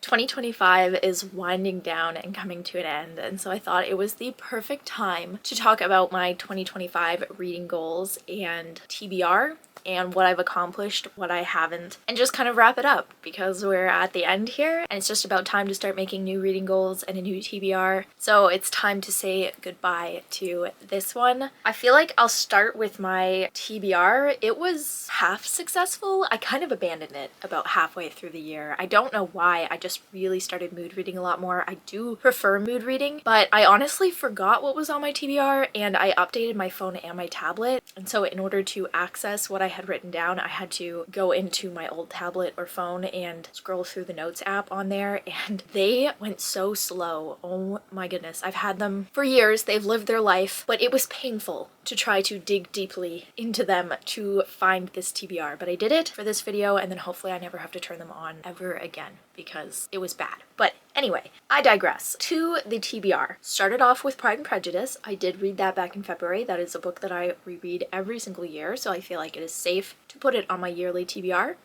2025 is winding down and coming to an end, and so I thought it was the perfect time to talk about my 2025 reading goals and TBR and what I've accomplished, what I haven't, and just kind of wrap it up because we're at the end here and it's just about time to start making new reading goals and a new TBR. So it's time to say goodbye to this one. I feel like I'll start with my TBR. It was half successful. I kind of abandoned it about halfway through the year. I don't know why. I just really started mood reading a lot more. I do prefer mood reading, but I honestly forgot what was on my TBR and I updated my phone and my tablet. And so in order to access what I had written down, I had to go into my old tablet or phone and scroll through the notes app on there, and they went so slow. Oh my goodness. I've had them for years. They've lived their life, but it was painful to try to dig deeply into them to find this TBR. But I did it for this video, and then hopefully I never have to turn them on ever again because it was bad. But anyway, I digress. To the TBR. Started off with Pride and Prejudice. I did read that back in February. That is a book that I reread every single year, so I feel like it is safe to put it on my yearly TBR.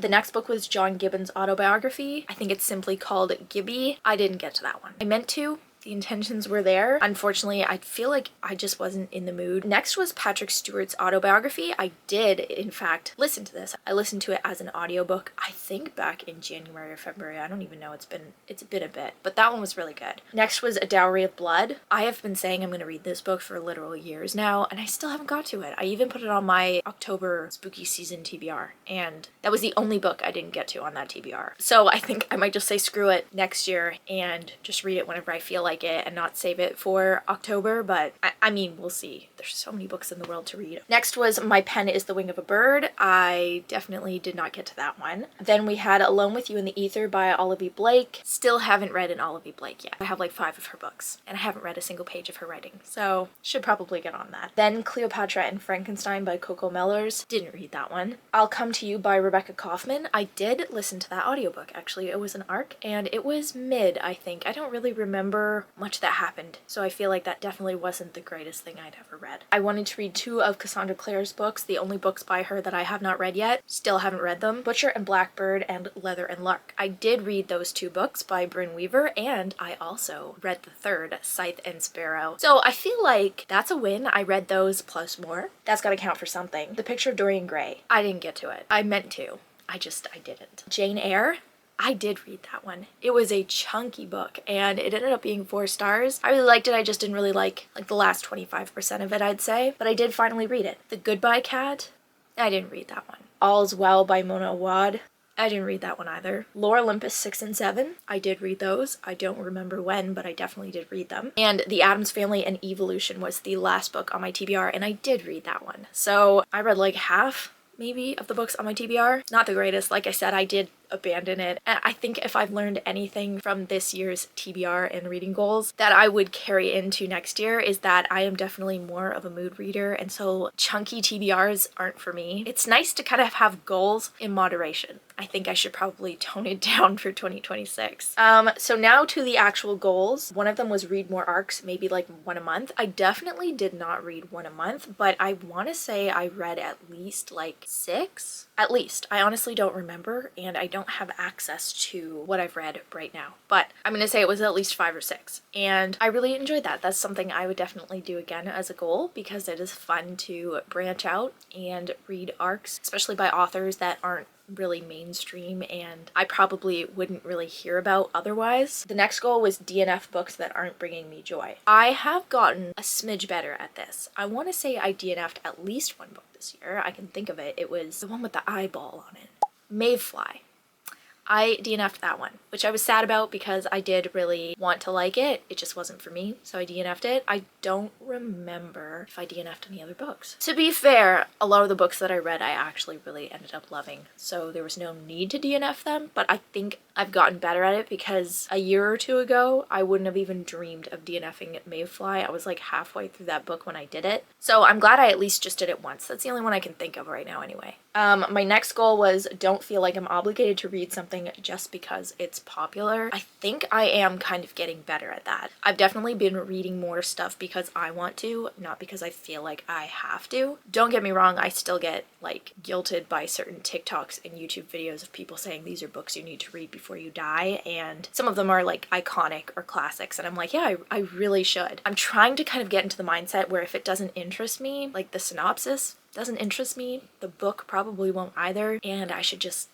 The next book was John Gibbon's autobiography. I think it's simply called Gibby. I didn't get to that one. I meant to. The intentions were there. Unfortunately, I feel like I just wasn't in the mood. Next was Patrick Stewart's autobiography. I did, in fact, listen to this. I listened to it as an audiobook, I think back in January or February. I don't even know. It's been a bit, but that one was really good. Next was A Dowry of Blood. I have been saying I'm going to read this book for literal years now, and I still haven't got to it. I even put it on my October spooky season TBR, and that was the only book I didn't get to on that TBR. So I think I might just say screw it next year and just read it whenever I feel like it and not save it for October, but I mean, we'll see. There's so many books in the world to read. Next was My Pen is the Wing of a Bird. I definitely did not get to that one. Then we had Alone with You in the Ether by Olivia Blake. Still haven't read an Olivia Blake yet. I have like 5 of her books and I haven't read a single page of her writing, so should probably get on that. Then Cleopatra and Frankenstein by Coco Mellors. Didn't read that one. I'll Come to You by Rebecca Kaufman. I did listen to that audiobook actually. It was an ARC and it was mid, I think. I don't really remember much that happened, so I feel like that definitely wasn't the greatest thing I'd ever read. I wanted to read 2 of Cassandra Clare's books, the only books by her that I have not read yet. Still haven't read them. Butcher and Blackbird and Leather and Lark. I did read those 2 books by Brynne Weaver, and I also read the third, Scythe and Sparrow. So I feel like that's a win. I read those plus more. That's gotta count for something. The Picture of Dorian Gray. I didn't get to it. I meant to. I didn't. Jane Eyre. I did read that one. It was a chunky book and it ended up being 4 stars. I really liked it. I just didn't really like the last 25% of it, I'd say, but I did finally read it. The Goodbye Cat. I didn't read that one. All's Well by Mona Awad. I didn't read that one either. Lore Olympus 6 and 7. I did read those. I don't remember when, but I definitely did read them. And The Addams Family and Evolution was the last book on my TBR, and I did read that one. So I read like half, maybe, of the books on my TBR. Not the greatest. Like I said, I did abandon it. And I think if I've learned anything from this year's TBR and reading goals that I would carry into next year is that I am definitely more of a mood reader, and so chunky TBRs aren't for me. It's nice to kind of have goals in moderation. I think I should probably tone it down for 2026. So now to the actual goals. One of them was read more arcs, maybe like 1 a month. I definitely did not read 1 a month, but I want to say I read at least like 6. At least. I honestly don't remember, and I don't have access to what I've read right now, but I'm gonna say it was at least 5 or 6, and I really enjoyed that. That's something I would definitely do again as a goal because it is fun to branch out and read arcs, especially by authors that aren't really mainstream and I probably wouldn't really hear about otherwise. The next goal was DNF books that aren't bringing me joy. I have gotten a smidge better at this. I want to say I DNF'd at least 1 book this year. I can think of it. It was the one with the eyeball on it. Mayfly. I DNF'd that one, which I was sad about because I did really want to like it. It just wasn't for me, so I DNF'd it. I don't remember if I DNF'd any other books. To be fair, a lot of the books that I read I actually really ended up loving, so there was no need to DNF them, but I think I've gotten better at it because a year or 2 ago, I wouldn't have even dreamed of DNFing Mayfly. I was like halfway through that book when I did it, so I'm glad I at least just did it once. That's the only one I can think of right now anyway. My next goal was don't feel like I'm obligated to read something just because it's popular. I think I am kind of getting better at that. I've definitely been reading more stuff because I want to, not because I feel like I have to. Don't get me wrong, I still get like guilted by certain TikToks and YouTube videos of people saying these are books you need to read before Before You Die, and some of them are like iconic or classics, and I'm like, yeah, I really should. I'm trying to kind of get into the mindset where if it doesn't interest me, like the synopsis doesn't interest me, the book probably won't either, and I should just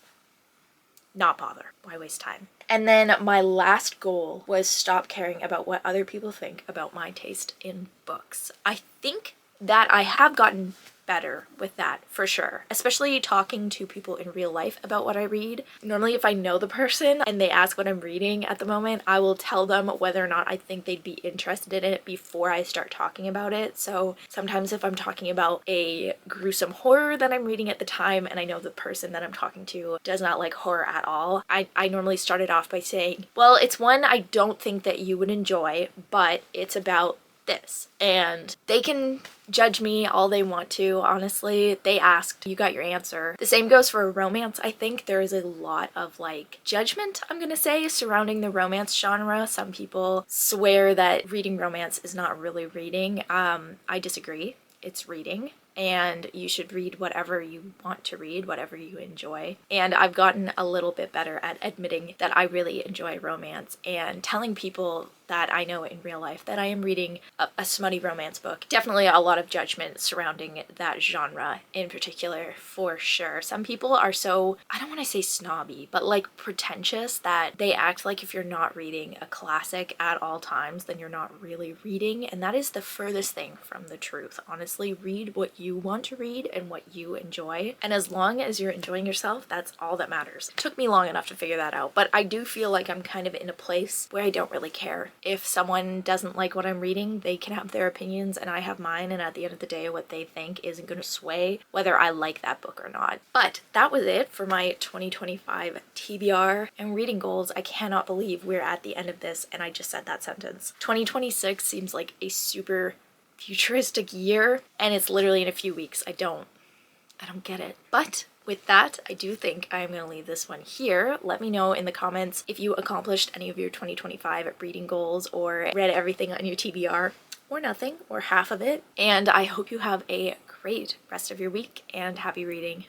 not bother. Why waste time? And then my last goal was stop caring about what other people think about my taste in books. I think that I have gotten better with that for sure, especially talking to people in real life about what I read. Normally if I know the person and they ask what I'm reading at the moment, I will tell them whether or not I think they'd be interested in it before I start talking about it. So sometimes if I'm talking about a gruesome horror that I'm reading at the time and I know the person that I'm talking to does not like horror at all, I normally start it off by saying, well, it's one I don't think that you would enjoy, but it's about this. And they can judge me all they want to, honestly. They asked, you got your answer. The same goes for romance. I think there is a lot of like judgment, I'm gonna say, surrounding the romance genre. Some people swear that reading romance is not really reading. I disagree. It's reading. And you should read whatever you want to read, whatever you enjoy. And I've gotten a little bit better at admitting that I really enjoy romance and telling people that I know in real life that I am reading a smutty romance book. Definitely a lot of judgment surrounding that genre in particular, for sure. Some people are so, I don't want to say snobby, but like pretentious that they act like if you're not reading a classic at all times, then you're not really reading. And that is the furthest thing from the truth. Honestly, read what you want to read and what you enjoy. And as long as you're enjoying yourself, that's all that matters. It took me long enough to figure that out, but I do feel like I'm kind of in a place where I don't really care. If someone doesn't like what I'm reading, they can have their opinions and I have mine, and at the end of the day, what they think isn't going to sway whether I like that book or not. But that was it for my 2025 TBR and reading goals. I cannot believe we're at the end of this and I just said that sentence. 2026 seems like a super futuristic year and it's literally in a few weeks. I don't get it. But with that, I do think I'm going to leave this one here. Let me know in the comments if you accomplished any of your 2025 reading goals or read everything on your TBR or nothing or half of it. And I hope you have a great rest of your week and happy reading.